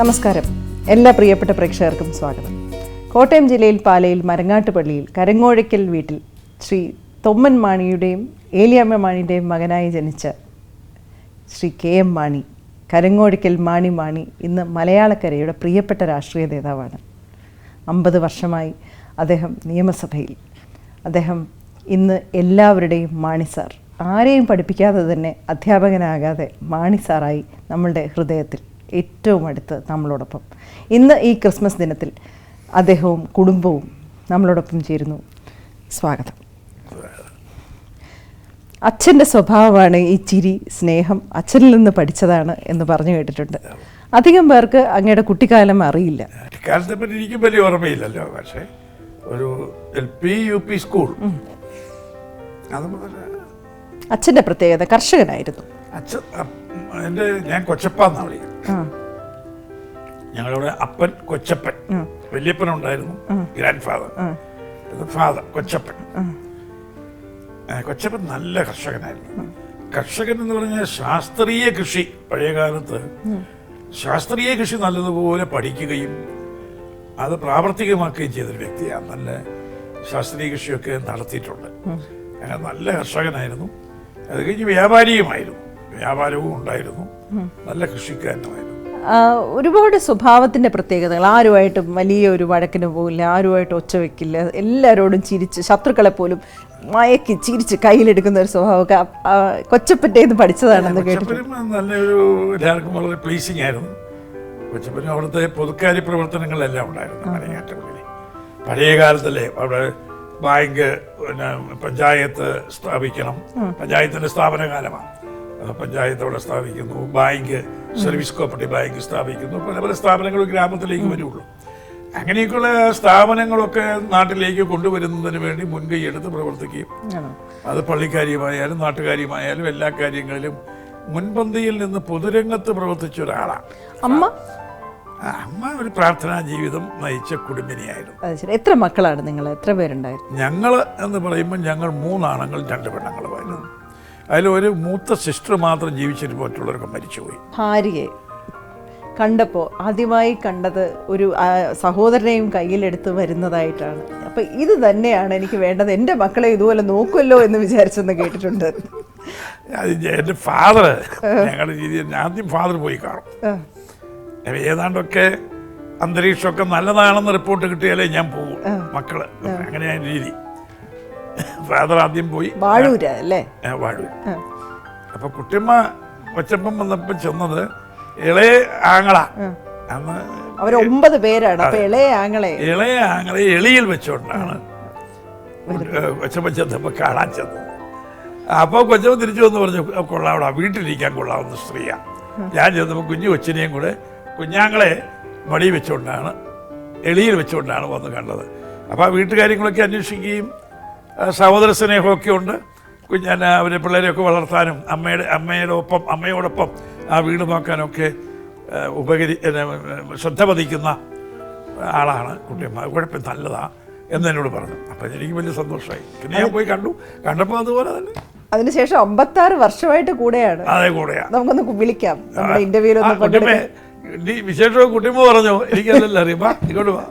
നമസ്കാരം. എല്ലാ പ്രിയപ്പെട്ട പ്രേക്ഷകർക്കും സ്വാഗതം. കോട്ടയം ജില്ലയിൽ പാലയിൽ മരങ്ങാട്ടുപള്ളിയിൽ കരങ്ങോഴയ്ക്കൽ വീട്ടിൽ ശ്രീ തൊമ്മൻ മാണിയുടെയും ഏലിയാമ്മ മാണിയുടെയും മകനായി ജനിച്ച ശ്രീ KM മാണി, കരങ്ങോഴയ്ക്കൽ മാണി ഇന്ന് മലയാളക്കരയുടെ പ്രിയപ്പെട്ട രാഷ്ട്രീയ നേതാവാണ്. 50 വർഷമായി അദ്ദേഹം നിയമസഭയിൽ. അദ്ദേഹം ഇന്ന് എല്ലാവരുടെയും മാണി സാർ, ആരെയും പഠിപ്പിക്കാതെ തന്നെ അധ്യാപകനാകാതെ മാണി സാറായി നമ്മളുടെ ഹൃദയത്തിൽ ഏറ്റവും അടുത്ത് നമ്മളോടൊപ്പം. ഇന്ന് ഈ ക്രിസ്മസ് ദിനത്തിൽ അദ്ദേഹവും കുടുംബവും നമ്മളോടൊപ്പം ചേരുന്നു. സ്വാഗതം. അച്ഛൻ്റെ സ്വഭാവമാണ് ഈ ചിരി, സ്നേഹം അച്ഛനിൽ നിന്ന് പഠിച്ചതാണ് എന്ന് പറഞ്ഞു കേട്ടിട്ടുണ്ട്. അധികം പേർക്ക് അങ്ങയുടെ കുട്ടിക്കാലം അറിയില്ല. കുട്ടിക്കാലത്തെ പറ്റി എനിക്ക് വലിയ ഓർമ്മയില്ലല്ലോ, പക്ഷേ ഒരു LP UP സ്കൂൾ അത് മുതൽ അച്ഛൻ്റെ പ്രത്യേകത കർഷകനായിരുന്നു. ഞാൻ കൊച്ചപ്പാന്നാണ് വിളിക്കുന്നത്. ഞങ്ങളുടെ അപ്പൻ കൊച്ചപ്പൻ, വല്യപ്പനുണ്ടായിരുന്നു, ഗ്രാൻഡ് ഫാദർ കൊച്ചപ്പൻ. കൊച്ചപ്പൻ നല്ല കർഷകനായിരുന്നു. കർഷകൻ എന്ന് പറഞ്ഞാൽ ശാസ്ത്രീയ കൃഷി, പഴയകാലത്ത് ശാസ്ത്രീയ കൃഷി നല്ലതുപോലെ പഠിക്കുകയും അത് പ്രാവർത്തികമാക്കുകയും ചെയ്തൊരു വ്യക്തിയാണ്. നല്ല ശാസ്ത്രീയ കൃഷിയൊക്കെ നടത്തിയിട്ടുണ്ട്. അങ്ങനെ നല്ല കർഷകനായിരുന്നു. അത് കഴിഞ്ഞ് വ്യാപാരവും ഉണ്ടായിരുന്നു. നല്ല കൃഷിക്കാരനുമായിരുന്നു. ഒരുപാട് സ്വഭാവത്തിൻ്റെ പ്രത്യേകതകൾ. ആരുമായിട്ടും വലിയൊരു വഴക്കിന് പോകില്ല, ആരുമായിട്ട് ഒച്ച വയ്ക്കില്ല, എല്ലാവരോടും ചിരിച്ച്, ശത്രുക്കളെ പോലും മയക്കി ചിരിച്ച് കയ്യിലെടുക്കുന്ന ഒരു സ്വഭാവമൊക്കെ കൊച്ചപ്പറ്റേന്ന് പഠിച്ചതാണെന്ന് കേട്ടു. നല്ലൊരു എല്ലാവർക്കും വളരെ പ്ലീസിങ് ആയിരുന്നു. കൊച്ചപ്പനും അവിടുത്തെ പൊതുക്കാര്യ പ്രവർത്തനങ്ങളെല്ലാം ഉണ്ടായിരുന്നു മലയാറ്റപ്പള്ളിയിൽ. പഴയ കാലത്തല്ലേ അവിടെ ബാങ്ക്, പിന്നെ പഞ്ചായത്ത് സ്ഥാപിക്കണം. പഞ്ചായത്തിൻ്റെ സ്ഥാപന കാലമാണ്. പഞ്ചായത്ത് അവിടെ സ്ഥാപിക്കുന്നു, ബാങ്ക്, സർവീസ് കോപ്പറേറ്റീവ് ബാങ്ക് സ്ഥാപിക്കുന്നു. പല പല സ്ഥാപനങ്ങൾ ഗ്രാമത്തിലേക്ക് വരുള്ളൂ. അങ്ങനെയൊക്കെയുള്ള സ്ഥാപനങ്ങളൊക്കെ നാട്ടിലേക്ക് കൊണ്ടുവരുന്നതിന് വേണ്ടി മുൻകൈ എടുത്ത് പ്രവർത്തിക്കുകയും അത് പള്ളിക്കാര്യമായാലും നാട്ടുകാര്യമായാലും എല്ലാ കാര്യങ്ങളിലും മുൻപന്തിയിൽ നിന്ന് പൊതുരംഗത്ത് പ്രവർത്തിച്ച ഒരാളാണ് അമ്മ. ഒരു പ്രാർത്ഥനാ ജീവിതം നയിച്ച കുടുംബിനിയായിരുന്നു. എത്ര മക്കളാണ് നിങ്ങൾ? എത്ര പേരുണ്ടായിരുന്നു? ഞങ്ങൾ എന്ന് പറയുമ്പോൾ ഞങ്ങൾ 3 ആണുങ്ങൾ 2 പെണ്ണുങ്ങളുമായിരുന്നു. അതിലൊരു മൂത്ത സിസ്റ്റർ മാത്രം ജീവിച്ചിട്ട് മറ്റുള്ളവരൊക്കെ മരിച്ചുപോയി. ഭാര്യയെ കണ്ടപ്പോൾ ആദ്യമായി കണ്ടത് ഒരു സഹോദരനെയും കയ്യിലെടുത്ത് വരുന്നതായിട്ടാണ്. അപ്പം ഇത് തന്നെയാണ് എനിക്ക് വേണ്ടത്, എൻ്റെ മക്കളെ ഇതുപോലെ നോക്കുമല്ലോ എന്ന് വിചാരിച്ചെന്ന് കേട്ടിട്ടുണ്ട്. എൻ്റെ ഫാദർ, ഞങ്ങളുടെ രീതിയിൽ ആദ്യം ഫാദർ പോയി കാണും. ഏതാണ്ടൊക്കെ അന്തരീക്ഷമൊക്കെ നല്ലതാണെന്ന് റിപ്പോർട്ട് കിട്ടിയാലേ ഞാൻ പോകും. മക്കള് അങ്ങനെയാണ് രീതി. ഫാദർ ആദ്യം പോയി വാഴൂർ. അപ്പൊ കുട്ടിയമ്മ കൊച്ചപ്പം വന്നപ്പോ ചെന്നത് ഇളയ ആങ്ങള. അന്ന് അവർ 9 പേരാണ്. ഇളയ ആങ്ങളെ എളിയിൽ വെച്ചോണ്ടാണ് കൊച്ചപ്പ ചെന്നപ്പോ കാണാൻ ചെന്നത്. അപ്പൊ കൊച്ചപ്പ തിരിച്ചു വന്ന് പറഞ്ഞു, കൊള്ളാവിടാ, വീട്ടിലിരിക്കാൻ കൊള്ളാവുന്ന സ്ത്രീയാ. ഞാൻ ചെന്നപ്പോ കുഞ്ഞു കൊച്ചിനെയും കൂടെ കുഞ്ഞാങ്ങളെ മടി വെച്ചുകൊണ്ടാണ്, എളിയിൽ വെച്ചുകൊണ്ടാണ് വന്ന് കണ്ടത്. അപ്പോൾ ആ വീട്ടുകാര്യങ്ങളൊക്കെ അന്വേഷിക്കുകയും സഹോദര സ്നേഹമൊക്കെ ഉണ്ട്. അവരെ പിള്ളേരെയൊക്കെ വളർത്താനും അമ്മയോടൊപ്പം ആ വീട് നോക്കാനൊക്കെ ശ്രദ്ധ പതിക്കുന്ന ആളാണ് കുട്ടിയമ്മ. കുഴപ്പം നല്ലതാ എന്നോട് പറഞ്ഞു. അപ്പം എനിക്ക് വലിയ സന്തോഷമായി. പിന്നെ ഞാൻ പോയി കണ്ടപ്പോൾ അതുപോലെ തന്നെ. അതിനുശേഷം 56 വർഷമായിട്ട് കൂടെയാണ്. അതെ, കൂടെയാണ്. നമുക്കൊന്ന് വിളിക്കാം, നമ്മുടെ ഇന്റർവ്യൂലൊന്ന്. വിശേഷം കുട്ടിയമ്മ പറഞ്ഞു, എനിക്കതല്ല അറിയാം, ഇങ്ങോട്ട് വാ.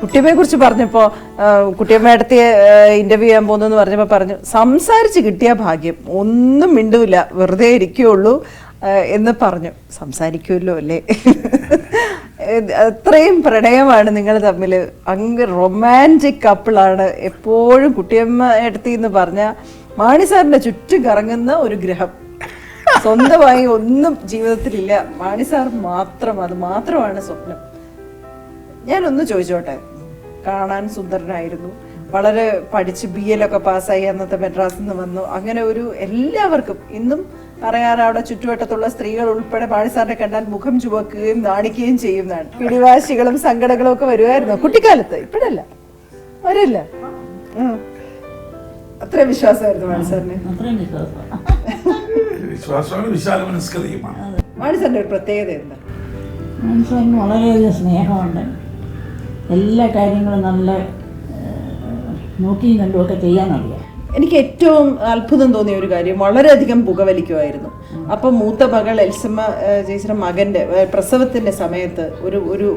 കുട്ടിയമ്മയെ കുറിച്ച് പറഞ്ഞപ്പോൾ, കുട്ടിയമ്മയുടെ ഇന്റർവ്യൂ ചെയ്യാൻ പോകുന്നു പറഞ്ഞപ്പോൾ പറഞ്ഞു, സംസാരിച്ച് കിട്ടിയ ഭാഗ്യം, ഒന്നും മിണ്ടൂല, വെറുതെ ഇരിക്കുകയുള്ളൂ എന്ന് പറഞ്ഞു. സംസാരിക്കുമല്ലോ അല്ലേ? അത്രയും പ്രണയമാണ് നിങ്ങൾ തമ്മിൽ. അങ്ങ് റൊമാൻറ്റിക് കപ്പിളാണ്. എപ്പോഴും കുട്ടിയമ്മ എടുത്തിന്ന് പറഞ്ഞാൽ മാണി സാറിൻ്റെ ചുറ്റും കറങ്ങുന്ന ഒരു ഗ്രഹം. സ്വന്തമായി ഒന്നും ജീവിതത്തിലില്ല, മാണി സാർ മാത്രം, അത് മാത്രമാണ് സ്വപ്നം. ഞാനൊന്ന് ചോദിച്ചോട്ടെ, കാണാൻ സുന്ദരനായിരുന്നു, വളരെ പഠിച്ച് BL ഒക്കെ പാസ്സായി, അന്നത്തെ മദ്രാസിൽ നിന്ന് വന്നു, അങ്ങനെ ഒരു എല്ലാവർക്കും ഇന്നും പറയാറ് അവിടെ ചുറ്റുവട്ടത്തുള്ള സ്ത്രീകൾ ഉൾപ്പെടെ മാണി സാറിനെ കണ്ടാൽ മുഖം ചുവക്കുകയും നാണിക്കുകയും ചെയ്യുന്നതാണ്. പിടിവാശികളും സങ്കടങ്ങളും ഒക്കെ വരുമായിരുന്നു കുട്ടിക്കാലത്ത്. ഇപ്പോഴല്ല, വരില്ല. അത്ര വിശ്വാസമായിരുന്നു മാണി സാറിന്. മാണി സാറിന്റെ ഒരു പ്രത്യേകത എന്താ? മാണി സാറിന് വളരെയധികം സ്നേഹമുണ്ട്. എല്ലാ കാര്യങ്ങളും നല്ല നോക്കിയും കണ്ടുമൊക്കെ ചെയ്യാനറിയാം. എനിക്ക് ഏറ്റവും അത്ഭുതം തോന്നിയ ഒരു കാര്യം, വളരെയധികം പുകവലിക്കുമായിരുന്നു. അപ്പം മൂത്ത മകൾ എൽസമ്മ ചേച്ചിയുടെ മകൻ്റെ പ്രസവത്തിൻ്റെ സമയത്ത് ഒരു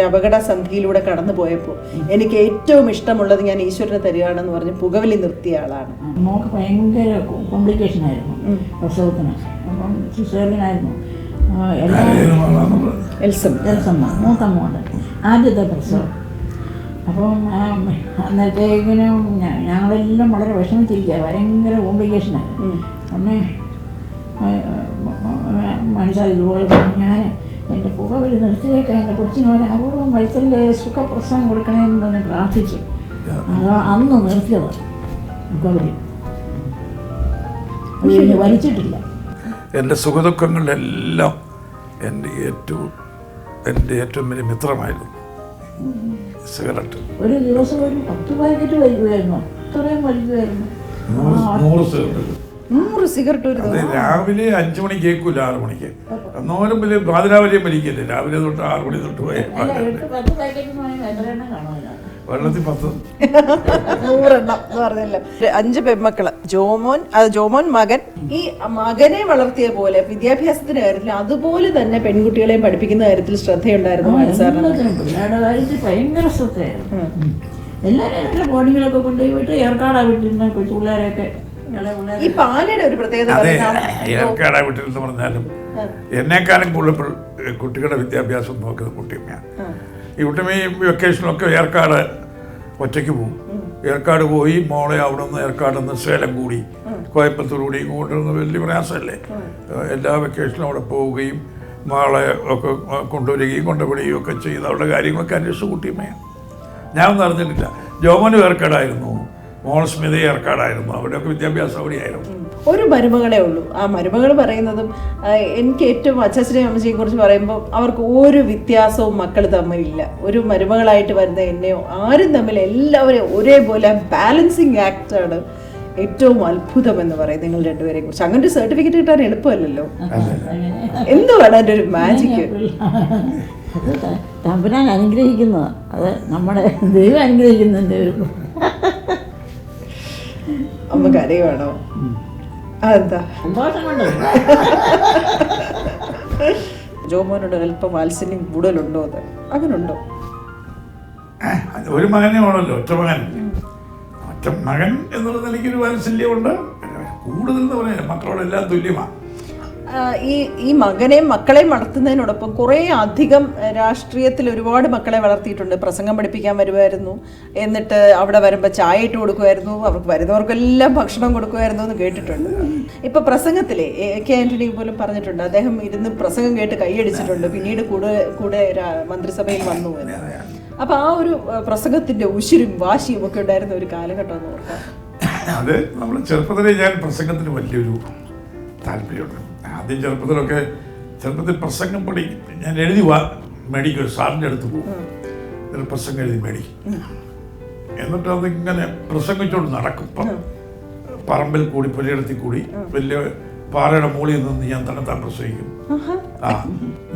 അപകട സന്ധിയിലൂടെ കടന്നു പോയപ്പോൾ എനിക്ക് ഏറ്റവും ഇഷ്ടമുള്ളത് ഞാൻ ഈശ്വരനെ തരികയാണെന്ന് പറഞ്ഞ് പുകവലി നിർത്തിയ ആളാണ്. മോൾക്ക് ഭയങ്കര കോംപ്ലിക്കേഷൻ ആയിരുന്നു പ്രസവത്തിന്. അപ്പം സിസേറിയനായിരുന്നു. എൽസമ്മ മൂത്ത മോളുടെ ആദ്യത്തെ പ്രസവം. അപ്പം അന്നത്തേക്കിനും ഞങ്ങളെല്ലാം വളരെ വിഷമിച്ചിരിക്കുക. ഭയങ്കര കോംപ്ലിക്കേഷനായിരുന്നു. പിന്നെ മനസ്സിലായി ഇതുപോലെ ഞാൻ എൻ്റെ പുകവലി നിർത്തിയേക്കാൻ എൻ്റെ കൊച്ചിനോട് അപൂർവം വയസ്സിൽ സുഖപ്രസവം കൊടുക്കണമെന്ന് പറഞ്ഞ് പ്രാർത്ഥിച്ചു. അത് അന്ന് നിർത്തിയത് പുകവലി. അത് വലിച്ചിട്ടില്ല. എൻ്റെ സുഖദുഃഖങ്ങളിലെല്ലാം എൻ്റെ ഏറ്റവും വലിയ മിത്രമായിരുന്നു സിഗരറ്റ്. ഒരു ദിവസം ഒരു 10 പാക്കറ്റ് വലിക്കുമായിരുന്നു. അത്രയും വലിക്കുമായിരുന്നു. 100 സിഗരറ്റ് ഒരു ദിവസം. രാവിലെ 5 മണിക്ക് കേൾക്കൂല, 6 മണിക്ക്. എന്നോലും വലിയ പാതിരാവിലെയും വലിക്കില്ലേ, രാവിലെ തൊട്ട് 6 മണി തൊട്ട് പോയാൽ വെള്ളത്തിൽ 10 100 എണ്ണം എന്ന് പറഞ്ഞല്ലോ. 5 പെൺമക്കള്, ജോമോൻ മകൻ. ഈ മകനെ വളർത്തിയ പോലെ വിദ്യാഭ്യാസത്തിന്റെ കാര്യത്തിൽ അതുപോലെ തന്നെ പെൺകുട്ടികളെയും പഠിപ്പിക്കുന്ന കാര്യത്തിൽ ശ്രദ്ധയുണ്ടായിരുന്നു പിള്ളേരുടെ കാര്യത്തിൽ ഭയങ്കര ശ്രദ്ധയായിരുന്നു. എല്ലാവരും ബോർഡിങ്ങിലൊക്കെ കൊണ്ടുപോയിട്ട് ഏർക്കാടാ വിട്ടിരുന്ന കൊച്ചു പിള്ളേരെയൊക്കെ. ഈ പാലയുടെ ഒരു പ്രത്യേകത ഏർക്കാടാ വിട്ടിരുന്ന് പറഞ്ഞാലും എന്നെക്കാളും കൂടുതൽ കുട്ടികളുടെ വിദ്യാഭ്യാസം നോക്കുന്നത് കുട്ടിയമ്മയാണ്. ഈ കുട്ടിയമ്മയും വെക്കേഷനൊക്കെ ഏർക്കാട് ഒറ്റയ്ക്ക് പോകും. ഏർക്കാട് പോയി മോളെ അവിടെ നിന്ന് ഏർക്കാട് നിന്ന് സേലം കൂടി കോയമ്പത്തൂർ കൂടി കൊണ്ടുവരുന്ന വലിയ പ്രയാസമല്ലേ. എല്ലാ വെക്കേഷനും അവിടെ പോവുകയും മോളെ ഒക്കെ കൊണ്ടുവരികയും കൊണ്ടുവിടുകയും ഒക്കെ ചെയ്ത് അവരുടെ കാര്യങ്ങളൊക്കെ അന്വേഷിച്ച് കുട്ടിയമ്മയാണ്. ഞാനൊന്നും അറിഞ്ഞിട്ടില്ല. ജോമോനും ഏർക്കാടായിരുന്നു, മോൾ സ്മിത ഏർക്കാടായിരുന്നു. അവിടെയൊക്കെ വിദ്യാഭ്യാസം അവിടെയായിരുന്നു. ഒരു മരുമകളെ ഉള്ളൂ. ആ മരുമകൾ പറയുന്നതും എനിക്ക് ഏറ്റവും അച്ഛനെയും അമ്മച്ചെയും കുറിച്ച് പറയുമ്പോൾ അവർക്ക് ഒരു വ്യത്യാസവും മക്കൾ തമ്മിലില്ല. ഒരു മരുമകളായിട്ട് വരുന്ന എന്നെയോ ആരും തമ്മിൽ എല്ലാവരെയും ഒരേപോലെ ബാലൻസിങ് ആക്ടാണ് ഏറ്റവും അത്ഭുതം എന്ന് പറയും നിങ്ങൾ രണ്ടുപേരെയും കുറിച്ച്. അങ്ങനെ ഒരു സർട്ടിഫിക്കറ്റ് കിട്ടാൻ എളുപ്പമല്ലല്ലോ. എന്തുവാണ് അതിൻ്റെ ഒരു മാജിക്ക്? അത് തമ്പുരാൻ അനുഗ്രഹിക്കുന്നതാണ്. അത് നമ്മുടെ ദൈവം അനുഗ്രഹിക്കുന്നതിൻ്റെ ഒരു അമ്മക്ക് അറിയുവാണോ? അതെന്താ സന്തോഷം കൊണ്ട്. ജോമോനോട് അല്പം വാത്സല്യം കൂടുതലുണ്ടോ? അത് അങ്ങനുണ്ടോ? ഒരു മകനെ ആണല്ലോ, ഒറ്റ മകൻ എന്നുള്ളത് എനിക്കൊരു വാത്സല്യമുണ്ട്. കൂടുതൽ എന്ന് പറയാം, മക്കളോടെല്ലാം തുല്യമാണ്. ഈ മകനെയും മക്കളെയും വളർത്തുന്നതിനോടൊപ്പം കുറേ അധികം രാഷ്ട്രീയത്തിൽ ഒരുപാട് മക്കളെ വളർത്തിയിട്ടുണ്ട്. പ്രസംഗം പഠിപ്പിക്കാൻ വരുമായിരുന്നു, എന്നിട്ട് അവിടെ വരുമ്പോൾ ചായ ഇട്ട് കൊടുക്കുമായിരുന്നു, അവർക്ക് വരുന്നവർക്കെല്ലാം ഭക്ഷണം കൊടുക്കുമായിരുന്നു എന്ന് കേട്ടിട്ടുണ്ട്. ഇപ്പം പ്രസംഗത്തിലെ കെ ആന്റണി പോലും പറഞ്ഞിട്ടുണ്ട്, അദ്ദേഹം ഇരുന്ന് പ്രസംഗം കേട്ട് കൈയടിച്ചിട്ടുണ്ട്, പിന്നീട് കൂടെ മന്ത്രിസഭയിൽ വന്നു എന്ന്. അപ്പം ആ ഒരു പ്രസംഗത്തിൻ്റെ ഉശിരും വാശിയും ഒക്കെ ഉണ്ടായിരുന്ന ഒരു കാലഘട്ടം എന്ന് ഓർക്കാം. അത് നമ്മൾ ചെറുപ്പത്തിലേ ഞാൻ പ്രസംഗത്തിന് വലിയൊരു താല്പര്യമുണ്ട്. ആദ്യം ചെറുപ്പത്തിൽ പ്രസംഗം ഞാൻ എഴുതി മേടിക്കും. സാറിൻ്റെ അടുത്ത് പോകും, ഒരു പ്രസംഗം എഴുതി മേടിക്കും. എന്നിട്ട് അതിങ്ങനെ പ്രസംഗിച്ചോണ്ട് നടക്കും. പറമ്പിൽ കൂടി പുരയിടത്തിൽ കൂടി വലിയ പാറയുടെ മുകളിൽ നിന്ന് ഞാൻ തന്നെത്താൻ പ്രസംഗിക്കും.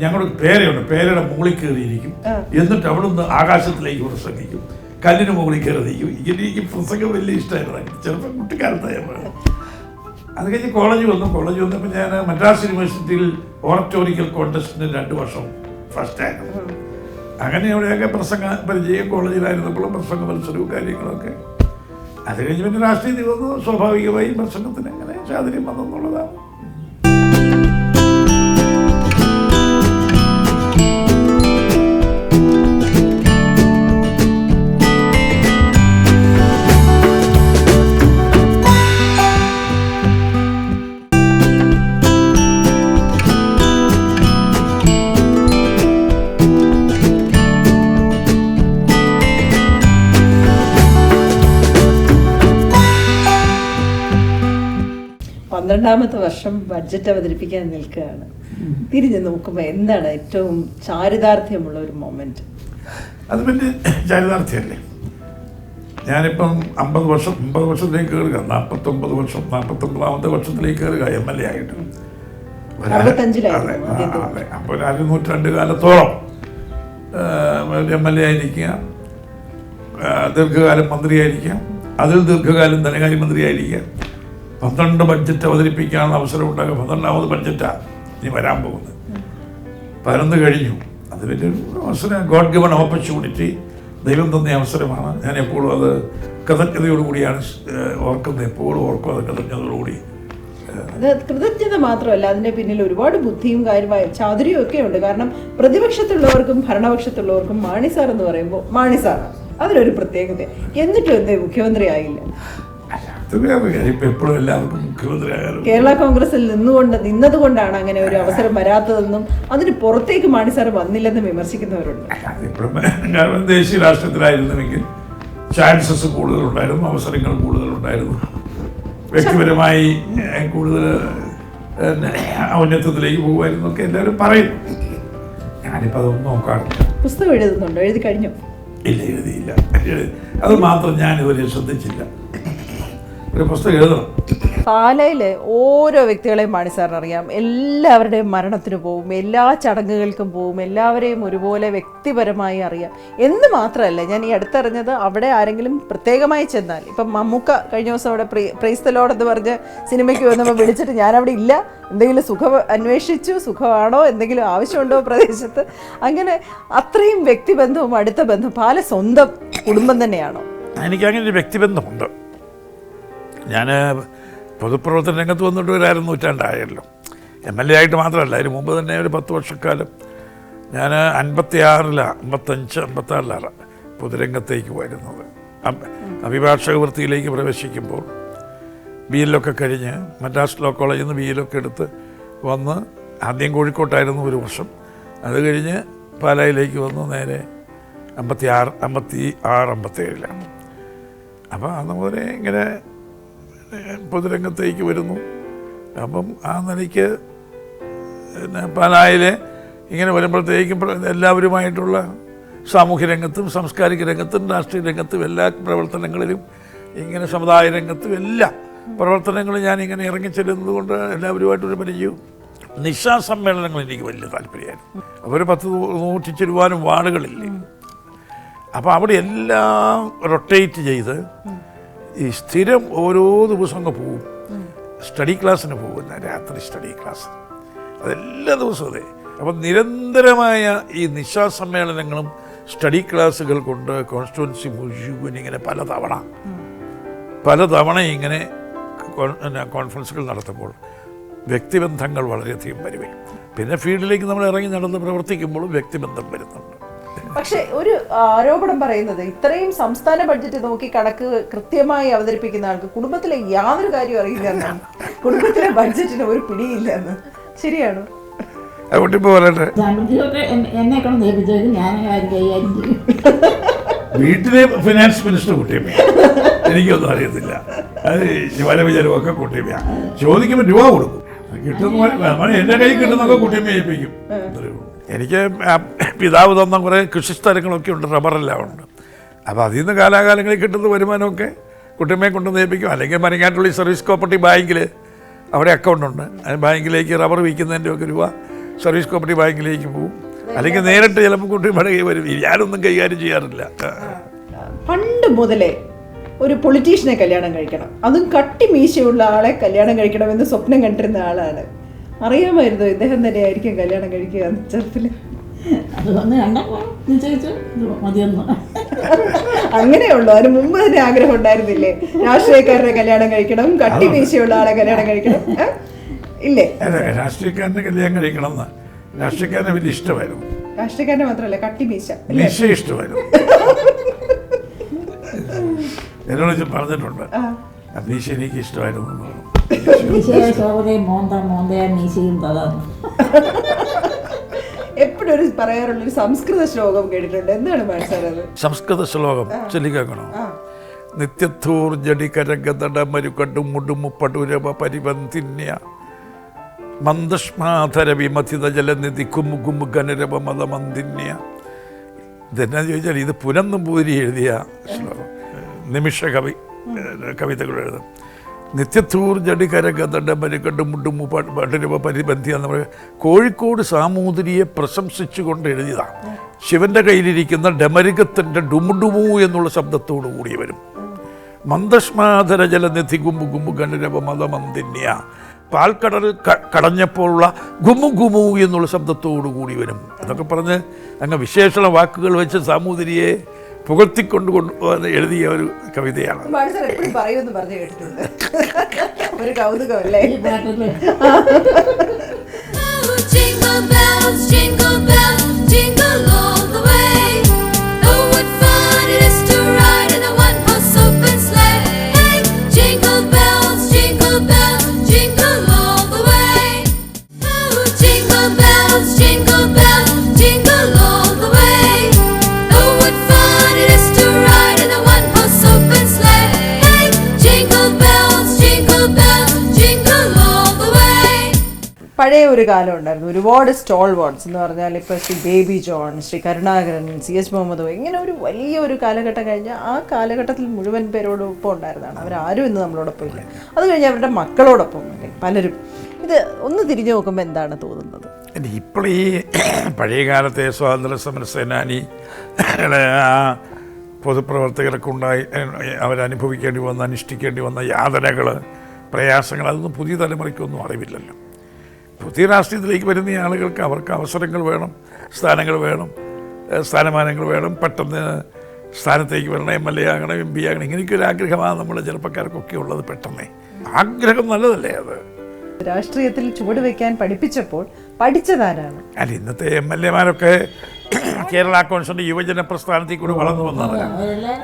ഞങ്ങളുടെ പേരയുണ്ട്, പേരയുടെ മുകളിൽ കയറിയിരിക്കും. എന്നിട്ട് അവിടെ നിന്ന് ആകാശത്തിലേക്ക് പ്രസംഗിക്കും, കല്ലിന് മുകളിൽ കയറിയിരിക്കും. എനിക്ക് പ്രസംഗം വലിയ ഇഷ്ടമായിരുന്നു ചെറുപ്പം കുട്ടിക്കാലത്തായിരുന്നു. അത് കഴിഞ്ഞ് കോളേജ് വന്നപ്പോൾ ഞാൻ മദ്രാസ് യൂണിവേഴ്സിറ്റിയിൽ ഓററ്റോറിക്കൽ കോൺടെസ്റ്റിന് 2 വർഷം ഫസ്റ്റായിരുന്നു. അങ്ങനെ അവിടെയൊക്കെ പ്രസംഗ പരിചയം കോളേജിലായിരുന്നപ്പോഴും പ്രസംഗ മത്സരവും കാര്യങ്ങളൊക്കെ. അത് കഴിഞ്ഞ് പിന്നെ രാഷ്ട്രീയത്തിൽ വന്നു. സ്വാഭാവികമായി പ്രസംഗത്തിന് അങ്ങനെ ചാതുര്യം വന്നെന്നുള്ളതാണ്. പന്ത്രണ്ടാമത്തെ വർഷം ബഡ്ജറ്റ് അവതരിപ്പിക്കാൻ നിൽക്കുകയാണ്. തിരിഞ്ഞു നോക്കുമ്പോൾ എന്താണ് ഏറ്റവും ചാരിതാർത്ഥ്യമുള്ള ഒരു മൊമെന്റ്? അത് പിന്നെ ചാരിതാർത്ഥ്യമല്ലേ. ഞാനിപ്പം 50 വർഷത്തിലേക്ക് കയറുക, 49ാമത്തെ വർഷത്തിലേക്ക് കയറുക MLA ആയിട്ട്. 65-ലായിരുന്നു. അതെ. അപ്പോൾ 1 നൂറ്റാണ്ട് കാലത്തോളം MLA ആയിരിക്കുക. ദീർഘകാലം മന്ത്രിയായിരിക്കാം, അതിൽ ദീർഘകാലം ധനകാര്യമന്ത്രിയായിരിക്കാം. 12 ബഡ്ജറ്റ് അവതരിപ്പിക്കാനുള്ള അവസരം ഉണ്ടാകുക. 12ാമത് ബഡ്ജറ്റാണ് ഇനി വരാൻ പോകുന്നത്. 11 കഴിഞ്ഞു. അത് വലിയൊരു അവസരം, ഗോഡ് ഗിവൺ ഓപ്പർച്യൂണിറ്റി, ദൈവം തന്ന അവസരമാണ്. ഞാൻ എപ്പോഴും അത് കൃതജ്ഞതയോടുകൂടിയാണ് ഓർക്കുന്നത്. എപ്പോഴും ഓർക്കും അത് കൃതജ്ഞതയോടുകൂടി. അത് കൃതജ്ഞത മാത്രമല്ല, അതിൻ്റെ പിന്നിൽ ഒരുപാട് ബുദ്ധിയും കാര്യമായ ചാതുര്യവും ഒക്കെ ഉണ്ട്. കാരണം പ്രതിപക്ഷത്തുള്ളവർക്കും ഭരണപക്ഷത്തുള്ളവർക്കും മാണി സാർ എന്ന് പറയുമ്പോൾ മാണി സാറാണ്, അതിലൊരു പ്രത്യേകത. എന്നിട്ടും എന്തേ മുഖ്യമന്ത്രി ആയില്ല? അത് വേറെ കാര്യം. ഇപ്പം എപ്പോഴും എല്ലാവർക്കും മുഖ്യമന്ത്രി ആയാലും കേരള കോൺഗ്രസിൽ നിന്നതുകൊണ്ടാണ് അങ്ങനെ ഒരു അവസരം വരാത്തതെന്നും അതിന് പുറത്തേക്ക് മാണി സാർ വന്നില്ലെന്നും വിമർശിക്കുന്നവരുണ്ട്. അതിപ്പോഴും കാരണം ദേശീയ രാഷ്ട്രീയത്തിലായിരുന്നുവെങ്കിൽ ചാൻസസ് കൂടുതലുണ്ടായിരുന്നു, അവസരങ്ങൾ കൂടുതലുണ്ടായിരുന്നു, വ്യക്തിപരമായി കൂടുതൽ ഔന്നത്യത്തിലേക്ക് പോകുമായിരുന്നു ഒക്കെ എല്ലാവരും പറയുന്നു. ഞാനിപ്പോൾ അതൊന്നും നോക്കാറില്ല. പുസ്തകം എഴുതുന്നുണ്ടോ? എഴുതി കഴിഞ്ഞോ? ഇല്ല, എഴുതിയില്ല. അത് മാത്രം ഞാനിതുവരെ ശ്രദ്ധിച്ചില്ല. ഒരു പുസ്തകം എഴുതണം. പാലയിലെ ഓരോ വ്യക്തികളെയും മാണി സാറിന് അറിയാം. എല്ലാവരുടെയും മരണത്തിന് പോവും, എല്ലാ ചടങ്ങുകൾക്കും പോവും, എല്ലാവരെയും ഒരുപോലെ വ്യക്തിപരമായി അറിയാം. എന്ന് മാത്രമല്ല, ഞാൻ ഈ അടുത്തറിഞ്ഞത് അവിടെ ആരെങ്കിലും പ്രത്യേകമായി ചെന്നാൽ, ഇപ്പം മമ്മൂക്ക കഴിഞ്ഞ ദിവസം അവിടെ പ്രൈസ് ദി ലോർഡ് എന്ന് പറഞ്ഞ് സിനിമയ്ക്ക് വന്നപ്പോൾ വിളിച്ചിട്ട് ഞാനവിടെ ഇല്ല, എന്തെങ്കിലും സുഖം അന്വേഷിച്ചു, സുഖമാണോ, എന്തെങ്കിലും ആവശ്യമുണ്ടോ പ്രദേശത്ത്, അങ്ങനെ അത്രയും വ്യക്തിബന്ധവും അടുത്ത ബന്ധം. പാല സ്വന്തം കുടുംബം തന്നെയാണോ? എനിക്കങ്ങനെ ഒരു വ്യക്തിബന്ധമുണ്ട്. ഞാൻ പൊതുപ്രവർത്തന രംഗത്ത് വന്നിട്ട് ഒരു 1.5 നൂറ്റാണ്ടായല്ലോ. MLA ആയിട്ട് മാത്രമല്ല, അതിന് മുമ്പ് തന്നെ ഒരു 10 വർഷക്കാലം ഞാൻ 55-56 പൊതുരംഗത്തേക്ക് വരുന്നത്. അഭിഭാഷക വൃത്തിയിലേക്ക് പ്രവേശിക്കുമ്പോൾ BL ഒക്കെ കഴിഞ്ഞ് മദ്രാസ് ലോ കോളേജിൽ നിന്ന് BL ഒക്കെ എടുത്ത് വന്ന് ആദ്യം കോഴിക്കോട്ടായിരുന്നു 1 വർഷം. അത് കഴിഞ്ഞ് പാലായിലേക്ക് വന്നു നേരെ 56-57. അപ്പോൾ അന്ന് മുതലേ ഇങ്ങനെ പൊതുരംഗത്തേക്ക് വരുന്നു. അപ്പം ആ നിലയ്ക്ക് പാലായിൽ ഇങ്ങനെ വരുമ്പോഴത്തേക്കും എല്ലാവരുമായിട്ടുള്ള സാമൂഹ്യ രംഗത്തും സാംസ്കാരിക രംഗത്തും രാഷ്ട്രീയ രംഗത്തും എല്ലാ പ്രവർത്തനങ്ങളിലും ഇങ്ങനെ സമുദായ രംഗത്തും എല്ലാ പ്രവർത്തനങ്ങളും ഞാനിങ്ങനെ ഇറങ്ങിച്ചെല്ലുന്നത് എല്ലാവരുമായിട്ടൊരു പരിചയവും. നിശാസമ്മേളനങ്ങൾ എനിക്ക് വലിയ താല്പര്യമായിരുന്നു. അപ്പോൾ ഒരു 100 ചിലവാനും വാർഡുകളില്ലേ. അപ്പോൾ അവിടെ എല്ലാം റൊട്ടേറ്റ് ചെയ്ത് ഈ സ്ഥിരം ഓരോ ദിവസവും അങ്ങ് പോവും. സ്റ്റഡി ക്ലാസ്സിന് പോകുന്ന രാത്രി സ്റ്റഡി ക്ലാസ്, അതെല്ലാ ദിവസവും അതെ. അപ്പം നിരന്തരമായ ഈ നിശാസമ്മേളനങ്ങളും സ്റ്റഡി ക്ലാസ്സുകൾ കൊണ്ട് കോൺസ്റ്റിറ്റ്യുവൻസി മുഴുവൻ ഇങ്ങനെ പലതവണ ഇങ്ങനെ കോൺഫറൻസുകൾ നടത്തുമ്പോൾ വ്യക്തിബന്ധങ്ങൾ വളരെയധികം വരുവേ. പിന്നെ ഫീൽഡിലേക്ക് നമ്മൾ ഇറങ്ങി നടന്ന് പ്രവർത്തിക്കുമ്പോഴും വ്യക്തിബന്ധം വരുന്നുണ്ട്. പക്ഷെ ഒരു ആരോപണം പറയുന്നത്, ഇത്രയും സംസ്ഥാന ബഡ്ജറ്റ് നോക്കി കണക്ക് കൃത്യമായി അവതരിപ്പിക്കുന്ന ആൾക്ക് കുടുംബത്തിലെ യാതൊരു കാര്യം അറിയില്ല എന്നാണ്. കുടുംബത്തിലെ ബഡ്ജറ്റിന് ഒരു പിടിയില്ല എന്ന്. ശരിയാണോ? എന്നെ കൊണ്ട് നേപ്പിച്ചത് ഞാൻ കൈകാര്യം ചെയ്യും. വീട്ടിലെ ഫിനാൻസ് മിനിസ്റ്റർ കുട്ടിയമ്മ, എനിക്കൊന്നും അറിയത്തില്ല. അത് വിചാരമൊക്കെ കുട്ടിയമ്മ ചോദിക്കുമ്പോൾ രൂപ കൊടുക്കും, കിട്ടുന്ന എൻ്റെ കയ്യിൽ കിട്ടുന്നൊക്കെ കുട്ടിയമ്മ ഏൽപ്പിക്കും. എനിക്ക് പിതാവ് തന്ന കുറേ കൃഷിസ്ഥലങ്ങളൊക്കെ ഉണ്ട്, റബ്ബറെല്ലാം ഉണ്ട്. അപ്പോൾ അതിൽ നിന്ന് കാലാകാലങ്ങളിൽ കിട്ടുന്ന വരുമാനമൊക്കെ കുട്ടിയമ്മയെ കൊണ്ട് ഏൽപ്പിക്കും. അല്ലെങ്കിൽ മരങ്ങാട്ടുള്ളി സർവീസ് കോപ്പറേറ്റീവ് ബാങ്കിൽ അവിടെ അക്കൗണ്ടുണ്ട്, ബാങ്കിലേക്ക് റബ്ബർ വിൽക്കുന്നതിൻ്റെ ഒക്കെ രൂപ സർവീസ് കോപ്പറേറ്റീവ് ബാങ്കിലേക്ക് പോകും. അല്ലെങ്കിൽ നേരിട്ട് ചിലപ്പോൾ കുട്ടിയമ്മയുടെ കൈ വരും. ഞാനൊന്നും കൈകാര്യം ചെയ്യാറില്ല. പണ്ട് മുതലേ ഒരു പൊളിറ്റീഷ്യനെ കല്യാണം കഴിക്കണം, അതും കട്ടി മീശയുള്ള ആളെ കല്യാണം കഴിക്കണമെന്ന് സ്വപ്നം കണ്ടിരുന്ന ആളാണ്. അറിയാമായിരുന്നു ഇദ്ദേഹം തന്നെ ആയിരിക്കും കല്യാണം കഴിക്കുക ചെറുപ്പിൽ? അങ്ങനെയുള്ളൂ. അതിന് മുമ്പ് തന്നെ ആഗ്രഹം ഉണ്ടായിരുന്നില്ലേ? രാഷ്ട്രീയക്കാരനെ കല്യാണം കഴിക്കണം, കട്ടി മീശയുള്ള ആളെ കല്യാണം കഴിക്കണം, ഇല്ലേ? രാഷ്ട്രീയക്കാരനെ കല്യാണം കഴിക്കണം എന്ന് രാഷ്ട്രീയക്കാരനെ വലിയ ഇഷ്ടമായിരുന്നു. രാഷ്ട്രീയക്കാരനെ മാത്രമല്ല, കട്ടി മീശ ഇഷ്ടമായിരുന്നു. എന്നോട് പറഞ്ഞിട്ടുണ്ട്, മീശ എനിക്ക് ഇഷ്ടമായിരുന്നു. എപ്പോഴും ഒരു പറയാറുള്ളൊരു സംസ്കൃത ശ്ലോകം കേട്ടിട്ടുണ്ട്. എന്താണ് മനസ്സിലായത്? സംസ്കൃത ശ്ലോകം ചൊല്ലിക്കേക്കണോ? നിത്യഥൂർജടികരഗതടമരുകടും മുടുമുപ്പടുരവ പരിബന്ധിന്യ മന്ദഷ്മാധര വിമഥിത ജലനിധി കുമുകുമു ഗനരവ മതമന്ദിന്യ. ഇതെന്നാന്ന് ചോദിച്ചാൽ ഇത് പുനന്നമ്പൂതിരി എഴുതിയ ശ്ലോകം. നിമിഷ കവിതകൾ എഴുതും. നിത്യത്തൂർ ജടികരകണ്ടമരിക്കണ്ട് മുണ്ടുമു പട്ടിരുപ പരിബന്ധി എന്ന് പറയുക കോഴിക്കോട് സാമൂതിരിയെ പ്രശംസിച്ചുകൊണ്ട് എഴുതിയതാണ്. ശിവന്റെ കയ്യിലിരിക്കുന്ന ഡമരികത്തിൻ്റെ ഡുമുഡുമു എന്നുള്ള ശബ്ദത്തോടു കൂടി വരും. മന്ദസ്മാധര ജലനിധി ഗുമ്പു ഗുമ്പു ഗണ്ഡരവ മതമന്ദിന്യ പാൽക്കടൽ കടഞ്ഞപ്പോഴുള്ള ഗുമു ഗുമു എന്നുള്ള ശബ്ദത്തോടു കൂടി വരും എന്നൊക്കെ പറഞ്ഞ് അങ്ങ് വിശേഷണ വാക്കുകൾ വെച്ച് സാമൂതിരിയെ പുകഴ്ത്തിക്കൊണ്ട് എഴുതിയ ഒരു കവിതയാണ്. ഒരു കൗതുകമല്ലേ? പഴയ ഒരു കാലം ഉണ്ടായിരുന്നു, ഒരുപാട് സ്റ്റോൾ വാർഡ്സ് എന്ന് പറഞ്ഞാൽ ഇപ്പോൾ ശ്രീ ബേബി ജോൺ, ശ്രീ കരുണാകരൻ, CH മുഹമ്മദ്, ഇങ്ങനെ ഒരു വലിയൊരു കാലഘട്ടം കഴിഞ്ഞ് ആ കാലഘട്ടത്തിൽ മുഴുവൻ പേരോടൊപ്പം ഉണ്ടായിരുന്നതാണ്. അവരാരും ഇന്ന് നമ്മളോടൊപ്പം ഇല്ല. അത് കഴിഞ്ഞ് അവരുടെ മക്കളോടൊപ്പം ഇല്ലേ പലരും. ഇത് ഒന്ന് തിരിഞ്ഞു നോക്കുമ്പോൾ എന്താണ് തോന്നുന്നത്? ഇപ്പോൾ ഈ പഴയ കാലത്തെ സ്വാതന്ത്ര്യ സമര സേനാനി പൊതുപ്രവർത്തകരൊക്കെ ഉണ്ടായി അവരനുഭവിക്കേണ്ടി വന്ന അനുഷ്ഠിക്കേണ്ടി വന്ന യാതനകൾ, പ്രയാസങ്ങൾ, അതൊന്നും പുതിയ തലമുറയ്ക്കൊന്നും അറിവില്ലല്ലോ. പുതിയ രാഷ്ട്രീയത്തിലേക്ക് വരുന്ന ആളുകൾക്ക് അവർക്ക് അവസരങ്ങൾ വേണം, സ്ഥാനങ്ങൾ വേണം, സ്ഥാനമാനങ്ങൾ വേണം, പെട്ടെന്ന് സ്ഥാനത്തേക്ക് വരണം, MLA ആകണം, MP ആകണം, ഇങ്ങനെയൊക്കെ ഒരു ആഗ്രഹമാണ് നമ്മുടെ ചെറുപ്പക്കാർക്കൊക്കെ ഉള്ളത്. പെട്ടെന്ന് ആഗ്രഹം നല്ലതല്ലേ അത്? രാഷ്ട്രീയത്തിൽ ചുവട് വയ്ക്കാൻ പഠിപ്പിച്ചപ്പോൾ പഠിച്ചതാരാണ്? അല്ല, ഇന്നത്തെ MLA-മാരൊക്കെ കേരള കോൺഗ്രസിൻ്റെ യുവജന പ്രസ്ഥാനത്തിൽ കൂടെ വളർന്നു വന്നവരാണ്.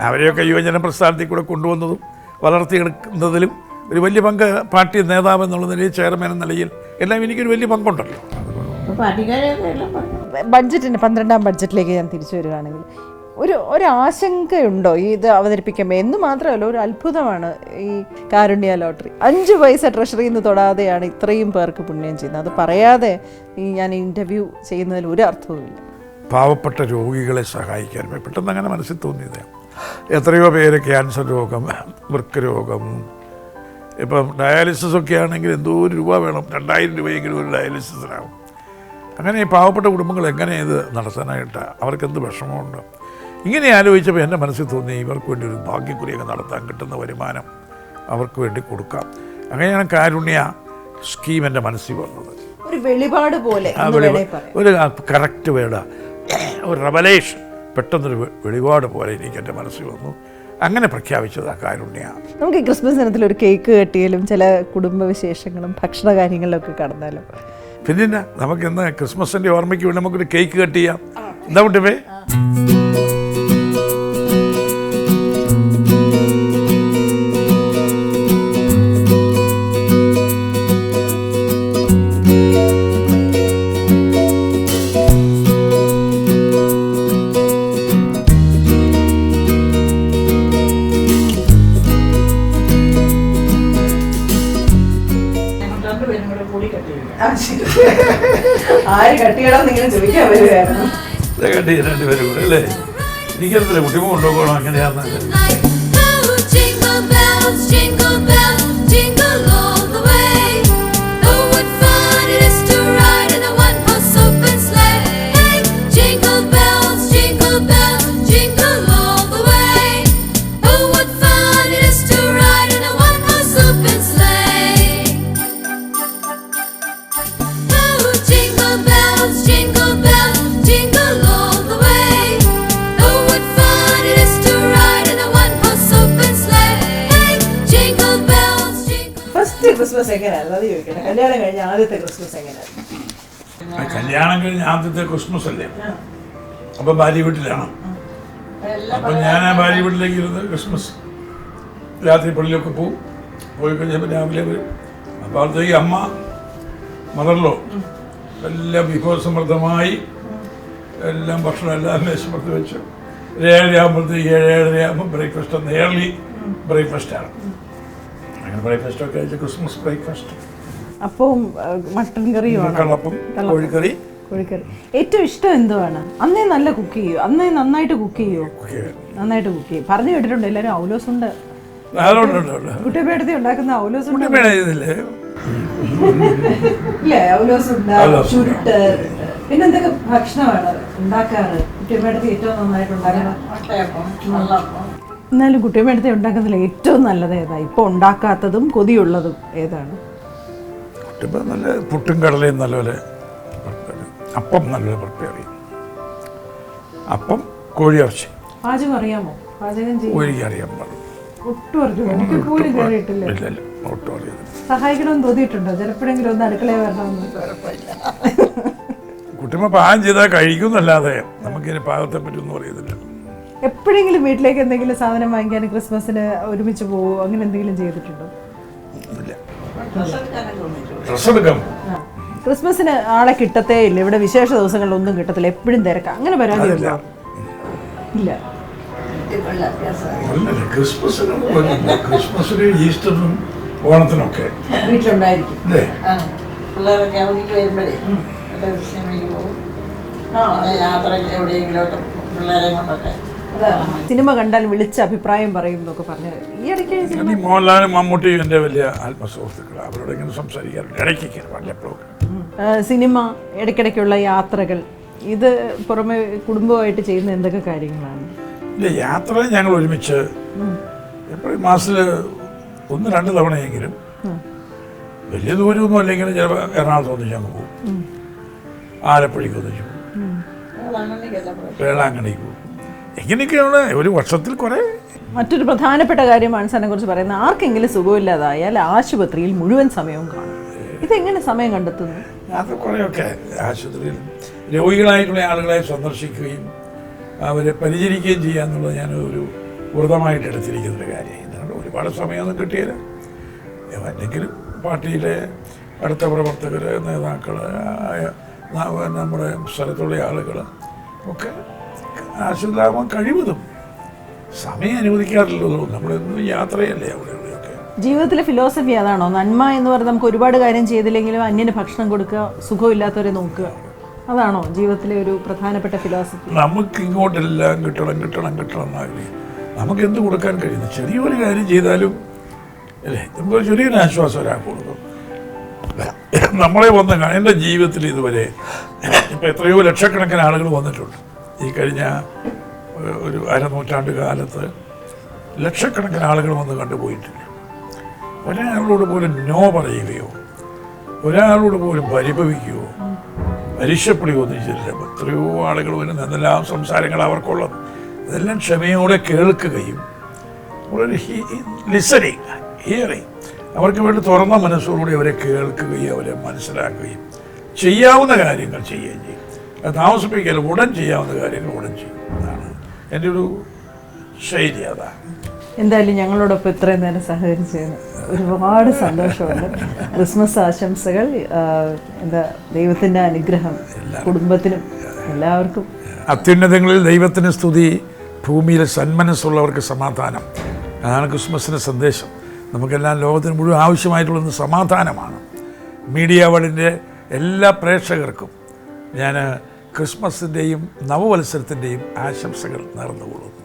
അവരെയൊക്കെ യുവജന പ്രസ്ഥാനത്തിൽ കൂടെ കൊണ്ടുവന്നതും വളർത്തിയെടുക്കുന്നതിലും ഒരു വലിയ പങ്ക് പാർട്ടി നേതാവ് എന്നുള്ള നിലയിൽ, ചെയർമാൻ എന്ന നിലയിൽ എല്ലാം എനിക്കൊരു വലിയ പങ്കുണ്ടല്ലോ. ബഡ്ജറ്റിന് 12ാം ബഡ്ജറ്റിലേക്ക് ഞാൻ തിരിച്ചു വരികയാണെങ്കിൽ ഒരു ആശങ്കയുണ്ടോ ഈ ഇത് അവതരിപ്പിക്കുമ്പോൾ? എന്ന് മാത്രമല്ല, ഒരു അത്ഭുതമാണ് ഈ കാരുണ്യ ലോട്ടറി. 5 പൈസ ട്രഷറിയിൽ നിന്ന് തൊടാതെയാണ് ഇത്രയും പേർക്ക് പുണ്യം ചെയ്യുന്നത്. അത് പറയാതെ ഞാൻ ഇൻ്റർവ്യൂ ചെയ്യുന്നതിൽ ഒരു അർത്ഥവുമില്ല. പാവപ്പെട്ട രോഗികളെ സഹായിക്കാൻ പെട്ടെന്ന് അങ്ങനെ മനസ്സിൽ തോന്നിയത്. എത്രയോ പേര് ക്യാൻസർ രോഗം, വൃക്ക രോഗം, ഇപ്പം ഡയാലിസിസ് ഒക്കെ ആണെങ്കിൽ എന്തോ രൂപ വേണം, 2000 രൂപയെങ്കിലും ഒരു ഡയാലിസിസിനാവും. അങ്ങനെ ഈ പാവപ്പെട്ട കുടുംബങ്ങൾ എങ്ങനെ ഇത് നടത്താനായിട്ട് അവർക്കെന്ത് വിഷമമുണ്ട്? ഇങ്ങനെ ആലോചിച്ചപ്പോൾ എൻ്റെ മനസ്സിൽ തോന്നി ഇവർക്ക് വേണ്ടി ഒരു ഭാഗ്യക്കുറിയൊക്കെ നടത്താൻ കിട്ടുന്ന വരുമാനം അവർക്ക് വേണ്ടി കൊടുക്കാം. അങ്ങനെയാണ് കാരുണ്യ സ്കീം എൻ്റെ മനസ്സിൽ വന്നത്. ഒരു വെളിപാട് പോലെ, ഒരു കറക്റ്റ് വേർഡ്, ഒരു റെവലേഷൻ, പെട്ടെന്നൊരു വെളിപാട് പോലെ എനിക്ക് എൻ്റെ മനസ്സിൽ വന്നു. അങ്ങനെ പ്രഖ്യാപിച്ചതാണ് കാരുണ്യ. നമുക്ക് ഈ ക്രിസ്മസ് ദിനത്തിൽ ഒരു കേക്ക് കെട്ടിയാലും ചില കുടുംബവിശേഷങ്ങളും ഭക്ഷണ കാര്യങ്ങളിലൊക്കെ കടന്നാലും പിന്നെ നമുക്കിന്ന് ക്രിസ്മസിൻ്റെ ഓർമ്മയ്ക്ക് വേണ്ടി നമുക്കൊരു കേക്ക് കട്ട് ചെയ്യാം. എന്താ കുട്ടിപ്പേ? ആര് കട്ടിയിടാന്ന് ഇങ്ങനെ ചോദിക്കാൻ വരുവായിരുന്നു. കട്ടി രണ്ടുപേരും കൂടെ അല്ലേ? എനിക്കറിയില്ല കുട്ടിമ കൊണ്ടുപോകണം അങ്ങനെയാന്ന്. ക്രിസ്മസ് എങ്ങനെയായിരുന്നു അത് ചോദിക്കട്ടെ. കല്യാണം കഴിഞ്ഞ ആദ്യത്തെ ക്രിസ്മസ് എങ്ങനെയായിരുന്നു? കല്യാണം കഴിഞ്ഞ ആദ്യത്തെ ക്രിസ്മസ് അല്ലേ? അപ്പം ഭാര്യ വീട്ടിലാണ്. അപ്പം ഞാൻ ആ ഭാര്യ വീട്ടിലേക്ക് ഇരുന്ന് ക്രിസ്മസ് രാത്രി പള്ളിയിലൊക്കെ പോയി കഴിഞ്ഞപ്പോൾ രാവിലെ വരും. അപ്പോൾ അവിടുത്തേക്ക് അമ്മ മദർലോ എല്ലാം വിഭവസമൃദ്ധമായി എല്ലാം ഭക്ഷണം എല്ലാം മേശപ്പുറത്ത് വെച്ച് 7:30 ആകുമ്പോഴത്തേക്ക് 7:30 ആകുമ്പോൾ ബ്രേക്ക്ഫാസ്റ്റ് ഒന്ന് ഏർലി ബ്രേക്ക്ഫാസ്റ്റാണ്. അങ്ങനെ ബ്രേക്ക്ഫാസ്റ്റൊക്കെ കഴിച്ച ക്രിസ്മസ് ബ്രേക്ക്ഫാസ്റ്റ്. അപ്പം മട്ടൻ കറിയുമാണ്, കള്ളപ്പം, കോഴിക്കറി. ഏറ്റവും ഇഷ്ടം എന്തുവാണ്? അന്നേ നല്ല കുക്ക് ചെയ്യും, അന്നേ നന്നായിട്ട് കുക്ക് ചെയ്യുമോ? നന്നായിട്ട് കുക്ക് ചെയ്യും. പറഞ്ഞു കേട്ടിട്ടുണ്ട് എല്ലാവരും ഔലോസുണ്ട് അതുകൊണ്ടുണ്ടല്ലോ കുട്ടിയമ്മേടത്തി ഉണ്ടാക്കുന്ന ഔലോസ് കുട്ടിയമ്മയുടെ ഇതില്ലേ ഇല്ലേ ഔലോസ് ഉണ്ടാകും, ചുരുട്ട്, പിന്നെന്തൊക്കെ ഭക്ഷണമാണ് ഉണ്ടാക്കാറ് കുട്ടിയമ്മേടത്തി ഏറ്റവും നന്നായിട്ട് ഉണ്ടാക്കുന്നത്? മുട്ടയപ്പം, വെള്ളപ്പം. എന്നാലും കുട്ടിയമ്മേടത്തി ഉണ്ടാക്കുന്നതിൽ ഏറ്റവും നല്ലത് ഏതാ? ഇപ്പോൾ ഉണ്ടാക്കാത്തതും കൊതിയുള്ളതും ഏതാണ്? കുട്ടിയമ്മ നല്ല പുട്ടും കടലയും നല്ലപോലെ prepare. അപ്പം നല്ലപോലെ പ്രിപ്പയർ ചെയ്യും. അപ്പം കോഴിയിറച്ചി പാചകം അറിയാമോ? പാചകം ചെയ്യും? കോഴിക്ക് അറിയാൻ പാടും. ഒട്ടും അറിഞ്ഞു, എനിക്ക് പോലും കയറിയിട്ടില്ല. ഇല്ലല്ല ഒട്ടും അറിയാം. സഹായിക്കണമെന്ന് തോന്നിയിട്ടുണ്ടോ? ചിലപ്പോഴെങ്കിലും ഒന്ന് അടുക്കളയിൽ വരണമെന്ന്? കുട്ടിയമ്മ പാകം ചെയ്താൽ കഴിക്കുമെന്നല്ലാതെ നമുക്കിനി പാകത്തെ പറ്റിയൊന്നും അറിയത്തില്ല. എപ്പോഴെങ്കിലും വീട്ടിലേക്ക് എന്തെങ്കിലും സാധനം വാങ്ങിക്കാൻ ക്രിസ്മസിന് ഒരുമിച്ച് പോവോ, അങ്ങനെ എന്തെങ്കിലും ചെയ്തിട്ടുണ്ടോ? ഇല്ല. ഡ്രസ്സ് എടുക്കാനൊക്കെ ഒന്നിച്ചു. ഡ്രസ്സ് എടുക്കാം. ക്രിസ്മസിന് ആളെ കിട്ടത്തേ ഇല്ല, ഇവിടെ വിശേഷ ദിവസങ്ങളിലൊന്നും കിട്ടത്തില്ല, എപ്പോഴും തിരക്കാം, അങ്ങനെ പരാതി അതില്ല. ഉണ്ടോ? ഇല്ല. വീട്ടിലുള്ള അത്യാവശ്യം അല്ലല്ല ക്രിസ്മസിന് ഈസ്റ്ററിനും ഓണത്തിനൊക്കെ വീട്ടിലുണ്ടായിരിക്കും. അല്ലേ? ആ പിള്ളേരൊക്കെ അവധിക്ക് വരുമ്പോഴേ വല്ല സിനിമയ്ക്ക് പോകും, യാത്രയ്ക്ക് എവിടെയെങ്കിലുമൊക്കെ പിള്ളേരെ കൊണ്ടൊക്കെ. സിനിമ കണ്ടാൽ വിളിച്ച അഭിപ്രായം പറയും എന്നൊക്കെ പറഞ്ഞത് ഈ ഇടയ്ക്ക് ഞാൻ ഈ മോഹൻലാലും മമ്മൂട്ടിയും എൻ്റെ വലിയ ആത്മസുഹൃത്തുക്കൾ, അവരോട് ഇങ്ങനെ സംസാരിക്കാറുണ്ട് ഇടയ്ക്കൊക്കെ വല്ലപ്പോഴൊക്കെ. സിനിമ, ഇടയ്ക്കിടയ്ക്കുള്ള യാത്രകൾ, ഇത് പുറമെ കുടുംബമായിട്ട് ചെയ്യുന്ന എന്തൊക്കെ കാര്യങ്ങളാണ്? ഇല്ല, യാത്ര ഞങ്ങൾ ഒരുമിച്ച് എപ്പോഴും മാസത്തിൽ 1-2 തവണയെങ്കിലും, വലിയ ദൂരമൊന്നും അല്ലെങ്കിലും ചിലപ്പോൾ എറണാകുളത്ത് ഒന്നിച്ച് അങ്ങ് പോകും, ആലപ്പുഴയ്ക്ക് ഒന്നിച്ച് പോകും, വേളാങ്കണ്ണിക്ക് പോകും. എങ്ങനെയൊക്കെയാണ് ഒരു വർഷത്തിൽ കുറേ. മറ്റൊരു പ്രധാനപ്പെട്ട കാര്യമാണ് സാറിനെ കുറിച്ച് പറയുന്നത്, ആർക്കെങ്കിലും സുഖമില്ലാതായാൽ ആശുപത്രിയിൽ മുഴുവൻ സമയവും കാണും. ഇതെങ്ങനെ സമയം കണ്ടെത്തുന്നു? അത് കുറേയൊക്കെ ആശുപത്രിയിൽ രോഗികളായിട്ടുള്ള ആളുകളെ സന്ദർശിക്കുകയും അവരെ പരിചരിക്കുകയും ചെയ്യുക എന്നുള്ളത് ഞാനൊരു വ്രതമായിട്ട് എടുത്തിരിക്കുന്നൊരു കാര്യം. ഇതുകൊണ്ട് ഒരുപാട് സമയമൊന്നും കിട്ടിയില്ല. എന്തെങ്കിലും പാർട്ടിയിലെ അടുത്ത പ്രവർത്തകർ, നേതാക്കൾ, നമ്മുടെ സ്ഥലത്തുള്ള ആളുകൾ ഒക്കെ ആശുപത്രിയാകുമ്പോൾ കഴിവതും സമയം അനുവദിക്കാറില്ലല്ലോ. നമ്മളെന്നും യാത്രയല്ലേ അവിടെ ഇവിടെയൊക്കെ. ജീവിതത്തിലെ ഫിലോസഫി അതാണോ? നന്മ എന്ന് പറഞ്ഞാൽ നമുക്ക് ഒരുപാട് കാര്യം ചെയ്തില്ലെങ്കിലും അന്യന് ഭക്ഷണം കൊടുക്കുക, സുഖമില്ലാത്തവരെ നോക്കുക, അതാണോ ജീവിതത്തിലെ ഒരു പ്രധാനപ്പെട്ട ഫിലോസഫി? നമുക്ക് ഇങ്ങോട്ടെല്ലാം കിട്ടണം എന്നാഗ്രഹിക്കും. നമുക്ക് എന്ത് കൊടുക്കാൻ കഴിയുന്നു? ചെറിയൊരു കാര്യം ചെയ്താലും അല്ലേ, നമുക്കൊരു ചെറിയൊരു ആശ്വാസം ഒരാൾക്ക് കൊടുക്കും. നമ്മളെ വന്ന് എൻ്റെ ജീവിതത്തിൽ ഇതുവരെ ഇപ്പം എത്രയോ ലക്ഷക്കണക്കിന് ആളുകൾ വന്നിട്ടുണ്ട്. ഈ കഴിഞ്ഞ ഒരു അരനൂറ്റാണ്ട് കാലത്ത് ലക്ഷക്കണക്കിന് ആളുകൾ വന്ന് കണ്ടുപോയിട്ടില്ല. ഒരാളോട് പോലും നോ പറയുകയോ ഒരാളോട് പോലും പരിഭവിക്കുകയോ പരീക്ഷപ്പെടുകയോ ഒന്നും ചെയ്തില്ല. എത്രയോ ആളുകൾ വരുന്ന എന്തെല്ലാം സംസാരങ്ങൾ അവർക്കുള്ളത്, ഇതെല്ലാം ക്ഷമയോടെ കേൾക്കുകയും ഒരു ലിസണിങ്, ഹിയറിങ്, അവർക്ക് വേണ്ടി തുറന്ന മനസ്സോടുകൂടി അവരെ കേൾക്കുകയും അവരെ മനസ്സിലാക്കുകയും ചെയ്യാവുന്ന കാര്യങ്ങൾ ചെയ്യുകയും ചെയ്യും. അത് താമസിപ്പിക്കൽ ഉടൻ ചെയ്യാവുന്ന കാര്യങ്ങൾ ഉടൻ ചെയ്യും. അതാണ് എൻ്റെ ഒരു ശൈലി. അതാണ്. എന്തായാലും ഞങ്ങളോടൊപ്പം ഇത്രയും നേരം സഹകരിച്ചതിന് ഒരുപാട് സന്തോഷമുണ്ട്. ക്രിസ്മസ് ആശംസകൾ. എന്താ, ദൈവത്തിൻ്റെ അനുഗ്രഹം കുടുംബത്തിനും എല്ലാവർക്കും. അത്യുന്നതങ്ങളിൽ ദൈവത്തിന് സ്തുതി, ഭൂമിയിൽ സന്മനസ്സുള്ളവർക്ക് സമാധാനം. അതാണ് ക്രിസ്മസിൻ്റെ സന്ദേശം. നമുക്കെല്ലാം ലോകത്തിന് മുഴുവൻ ആവശ്യമായിട്ടുള്ളത് സമാധാനമാണ്. മീഡിയ വേൾഡിൻ്റെ എല്ലാ പ്രേക്ഷകർക്കും ഞാൻ ക്രിസ്മസിൻ്റെയും നവവത്സരത്തിൻ്റെയും ആശംസകൾ നേർന്നുകൊള്ളുന്നു.